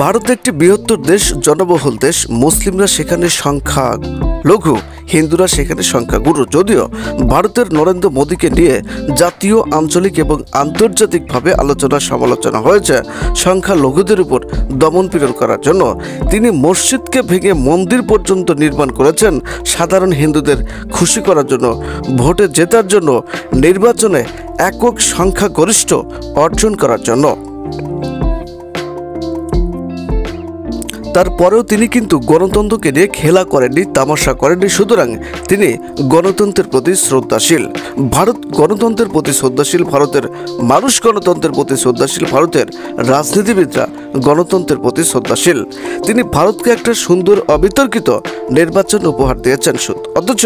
ভারত একটি বৃহত্তর দেশ, জনবহুল দেশ। মুসলিমরা সেখানে সংখ্যা লঘু, হিন্দুরা সেখানে সংখ্যাগুরু। যদিও ভারতের নরেন্দ্র মোদীকে নিয়ে জাতীয়, আঞ্চলিক এবং আন্তর্জাতিকভাবে আলোচনা সমালোচনা হয়েছে সংখ্যালঘুদের উপর দমনপীড়ন করার জন্য। তিনি মসজিদকে ভেঙে মন্দির পর্যন্ত নির্মাণ করেছেন সাধারণ হিন্দুদের খুশি করার জন্য, ভোটে জেতার জন্য, নির্বাচনে একক সংখ্যাগরিষ্ঠ অর্জন করার জন্য। তারপরেও তিনি কিন্তু গণতন্ত্রকে নিয়ে খেলা করেননি, তামাশা করেননি। সুতরাং তিনি গণতন্ত্রের প্রতি শ্রদ্ধাশীল। ভারত গণতন্ত্রের প্রতি শ্রদ্ধাশীল, ভারতের মানুষ গণতন্ত্রের প্রতি শ্রদ্ধাশীল, ভারতের রাজনীতিবিদরা গণতন্ত্রের প্রতি শ্রদ্ধাশীল। তিনি ভারতকে একটা সুন্দর অবিতর্কিত নির্বাচন উপহার দিয়েছেন। অথচ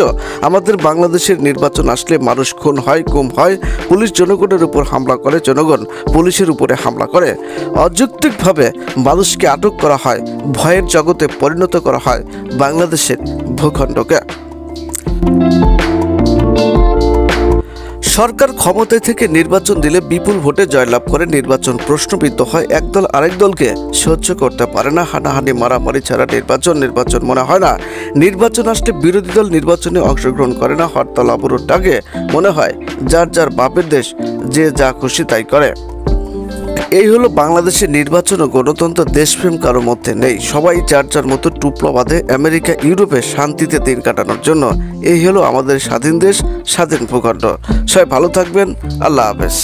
আমাদের বাংলাদেশের নির্বাচন আসলে মানুষ খুন হয়, গুম হয়, পুলিশ জনগণের উপর হামলা করে, জনগণ পুলিশের উপরে হামলা করে, অযৌক্তিকভাবে মানুষকে আটক করা হয়, ভয়ের জগতে পরিণত করা হয় বাংলাদেশের ভূখণ্ডকে। সরকার ক্ষমতায় থেকে নির্বাচন দিলে বিপুল ভোটে জয়লাভ করে নির্বাচন প্রশ্নবিদ্ধ হয়। একদল আরেক দলকে সহ্য করতে পারে না। হানাহানি, মারামারি ছাড়া নির্বাচন মনে হয় না। নির্বাচন আসলে বিরোধী দল নির্বাচনে অংশগ্রহণ করে না। হরতাল, অবরোধ ডাকে। মনে হয় যার যার বাপের দেশ, যে যা খুশি তাই করে। এই হলো বাংলাদেশের নির্বাচন ও গণতন্ত্র। দেশপ্রেম কারোর মধ্যে নেই। সবাই যার যার মতো টুপলো বাঁধে আমেরিকা, ইউরোপে শান্তিতে দিন কাটানোর জন্য। এই হলো আমাদের স্বাধীন দেশ, স্বাধীন ভূখণ্ড। সবাই ভালো থাকবেন। আল্লাহ হাফেজ।